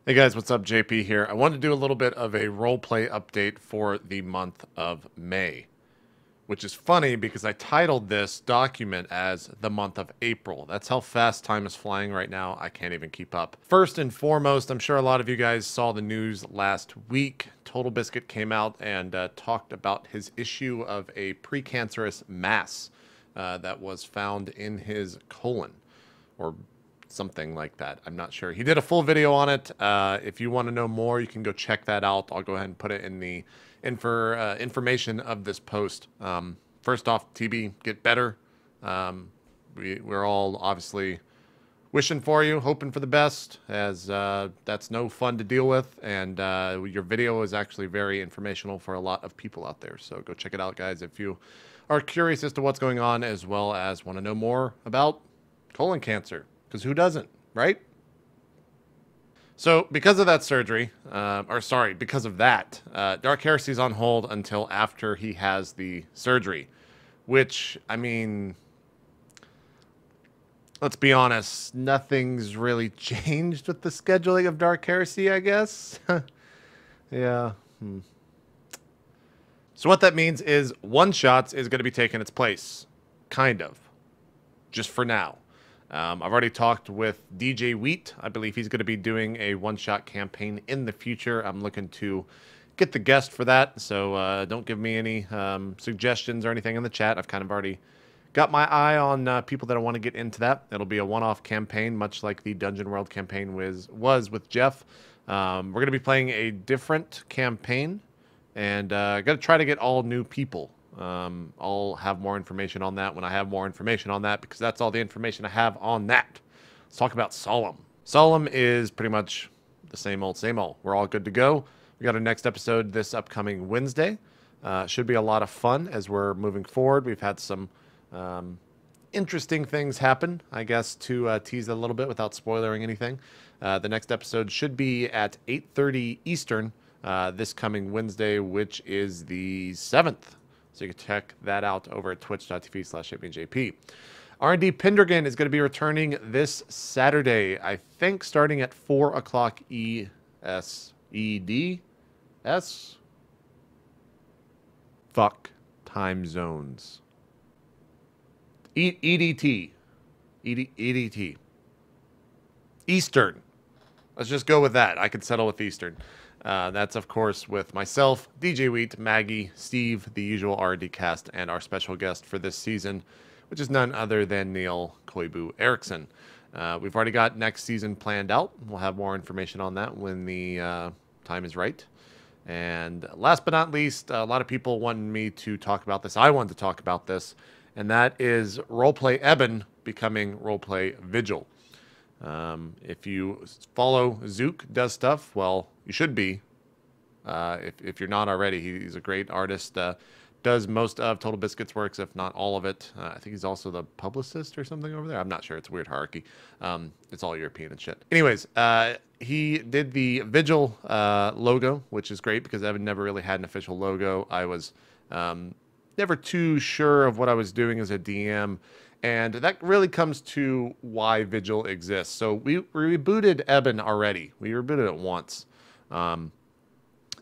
Hey guys, what's up? JP here. I wanted to do a little bit of a role play update for the month of May, which is funny because I titled this document as the month of April. That's how fast time is flying right now. I can't even keep up. First and foremost, I'm sure a lot of you guys saw the news last week. Total Biscuit came out and talked about his issue of a precancerous mass that was found in his colon, or something like that. I'm not sure. He did a full video on it. If you want to know more, you can go check that out. I'll go ahead and put it in the information of this post. First off, TB, get better. We're all obviously wishing for you, hoping for the best, as that's no fun to deal with. And your video is actually very informational for a lot of people out there. So go check it out, guys, if you are curious as to what's going on, as well as want to know more about colon cancer. Because who doesn't, right? So because of that surgery, because of that, Dark Heresy's on hold until after he has the surgery. Which, I mean, let's be honest, nothing's really changed with the scheduling of Dark Heresy, I guess. Yeah. So what that means is One Shots is going to be taking its place. Kind of. Just for now. I've already talked with DJ Wheat. I believe he's going to be doing a one-shot campaign in the future. I'm looking to get the guest for that, so don't give me any suggestions or anything in the chat. I've kind of already got my eye on people that I want to get into that. It'll be a one-off campaign, much like the Dungeon World campaign was with Jeff. We're going to be playing a different campaign, and got to try to get all new people. I'll have more information on that when I have more information on that, because that's all the information I have on that. Let's talk about Solemn. Solemn is pretty much the same old, same old. We're all good to go. We got our next episode this upcoming Wednesday. Should be a lot of fun as we're moving forward. We've had some interesting things happen, I guess, to tease a little bit without spoiling anything. The next episode should be at 8:30 Eastern this coming Wednesday, which is the 7th. So you can check that out over at twitch.tv/itmeJP. R&D Pendragon is going to be returning this Saturday, I think starting at 4 o'clock ESEDS. Fuck time zones. EDT. EDT. Eastern. Let's just go with that. I could settle with Eastern. That's, of course, with myself, DJ Wheat, Maggie, Steve, the usual R&D cast, and our special guest for this season, which is none other than Neil Koibu Erickson. We've already got next season planned out. We'll have more information on that when the time is right. And last but not least, a lot of people wanted me to talk about this. I wanted to talk about this, and that is Roleplay Eben becoming Roleplay Vigil. If you follow Zook does stuff, well, you should be. If you're not already, he's a great artist. Does most of Total Biscuit's works, if not all of it. I think he's also the publicist or something over there. I'm not sure. It's a weird hierarchy. It's all European and shit. Anyways, he did the Vigil logo, which is great because Evan never really had an official logo. I was never too sure of what I was doing as a DM. And that really comes to why Vigil exists. So we rebooted Eben already. We rebooted it once. And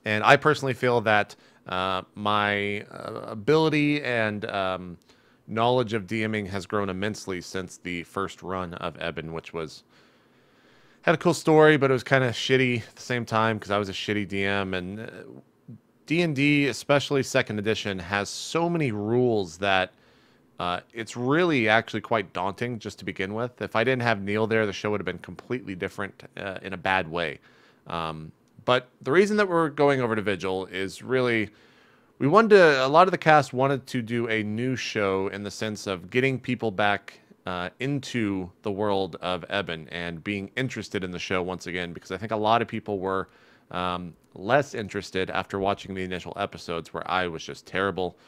I personally feel that my ability and knowledge of DMing has grown immensely since the first run of Eben, which had a cool story, but it was kind of shitty at the same time because I was a shitty DM. And D&D, especially 2nd edition, has so many rules that it's really actually quite daunting just to begin with. If I didn't have Neil there, the show would have been completely different in a bad way. But the reason that we're going over to Vigil is really, a lot of the cast wanted to do a new show in the sense of getting people back into the world of Eben and being interested in the show once again, because I think a lot of people were less interested after watching the initial episodes where I was just terrible.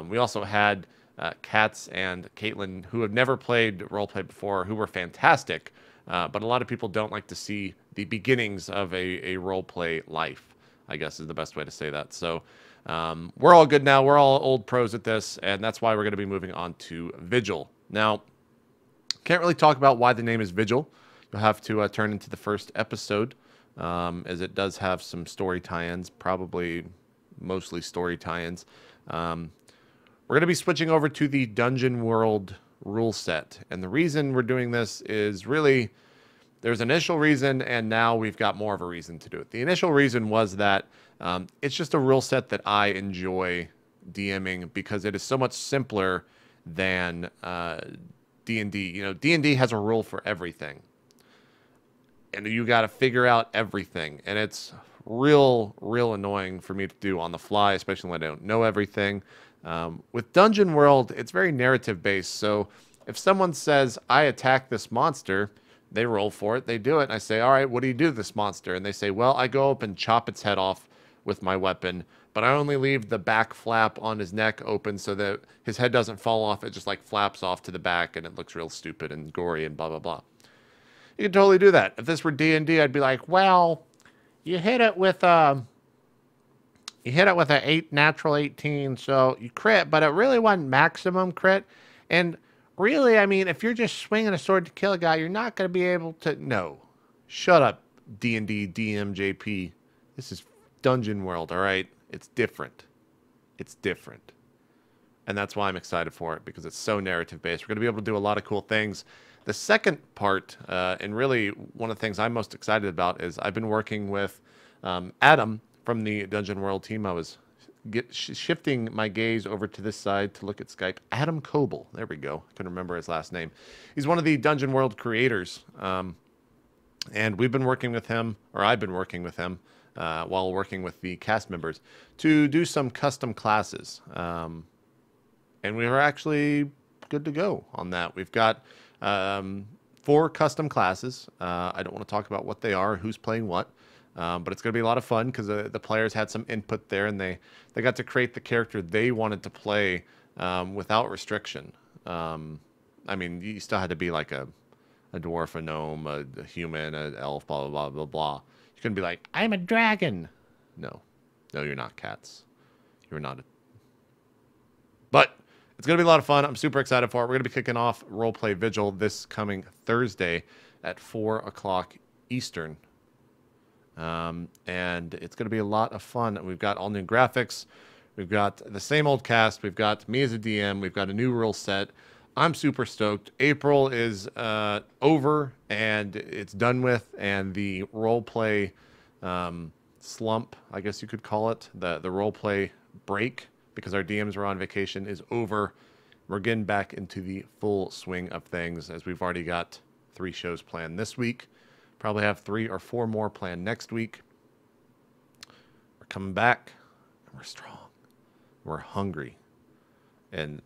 We also had Katz and Caitlin, who have never played roleplay before, who were fantastic, but a lot of people don't like to see the beginnings of a roleplay life, I guess is the best way to say that. So we're all good now. We're all old pros at this, and that's why we're going to be moving on to Vigil. Now, can't really talk about why the name is Vigil. You'll have to turn into the first episode as it does have some story tie-ins, probably mostly story tie-ins. We're going to be switching over to the Dungeon World rule set. And the reason we're doing this is really, there's an initial reason, and now we've got more of a reason to do it. The initial reason was that it's just a rule set that I enjoy DMing because it is so much simpler than D&D. You know, D&D has a rule for everything. And you got to figure out everything. And it's real annoying for me to do on the fly, especially when I don't know everything. With Dungeon World, it's very narrative based. So if someone says, I attack this monster, they roll for it, they do it, and I say, all right, what do you do to this monster? And they say, well, I go up and chop its head off with my weapon, but I only leave the back flap on his neck open so that his head doesn't fall off. It just like flaps off to the back and it looks real stupid and gory and blah, blah, blah. You can totally do that. If this were D&D, I'd be like, well, you hit it with a 8 natural 18, so you crit, but it really wasn't maximum crit. And really, I mean, if you're just swinging a sword to kill a guy, you're not going to be able to... No. Shut up, D&D, itmeJP. This is Dungeon World, all right? It's different. It's different. And that's why I'm excited for it, because it's so narrative-based. We're going to be able to do a lot of cool things. The second part, and really one of the things I'm most excited about, is I've been working with Adam from the Dungeon World team. I was shifting my gaze over to this side to look at Skype. Adam Coble. There we go. I couldn't remember his last name. He's one of the Dungeon World creators. And we've been working with him, or I've been working with him, while working with the cast members to do some custom classes. And we are actually good to go on that. We've got 4 custom classes. I don't want to talk about what they are, who's playing what. But it's going to be a lot of fun because the players had some input there, and they got to create the character they wanted to play without restriction. I mean, you still had to be like a dwarf, a gnome, a human, an elf, blah, blah, blah, blah, blah. You couldn't be like, I'm a dragon. No, you're not, cats. You're not. But it's going to be a lot of fun. I'm super excited for it. We're going to be kicking off RollPlay Vigil this coming Thursday at 4 o'clock Eastern. And it's going to be a lot of fun. We've got all new graphics. We've got the same old cast. We've got me as a DM. We've got a new rule set. I'm super stoked. April is over and it's done with. And the roleplay slump, I guess you could call it, the roleplay break, because our DMs were on vacation, is over. We're getting back into the full swing of things, as we've already got 3 shows planned this week. Probably have 3 or 4 more planned next week. We're coming back, and we're strong. We're hungry. And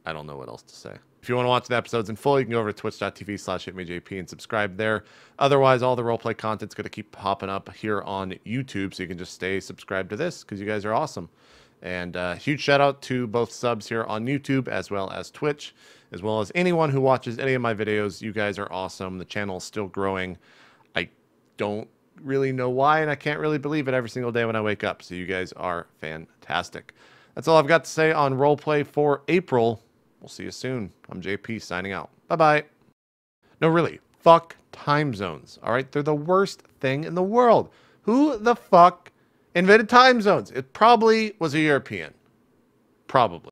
I don't know what else to say. If you want to watch the episodes in full, you can go over to twitch.tv/itmeJP and subscribe there. Otherwise, all the roleplay content's going to keep popping up here on YouTube, so you can just stay subscribed to this, because you guys are awesome. And huge shout out to both subs here on YouTube as well as Twitch, as well as anyone who watches any of my videos. You guys are awesome. The channel is still growing. I don't really know why, and I can't really believe it every single day when I wake up. So you guys are fantastic. That's all I've got to say on roleplay for April. We'll see you soon. I'm JP signing out. Bye-bye. No, really. Fuck time zones. All right? They're the worst thing in the world. Who the fuck invented time zones? It probably was a European. Probably.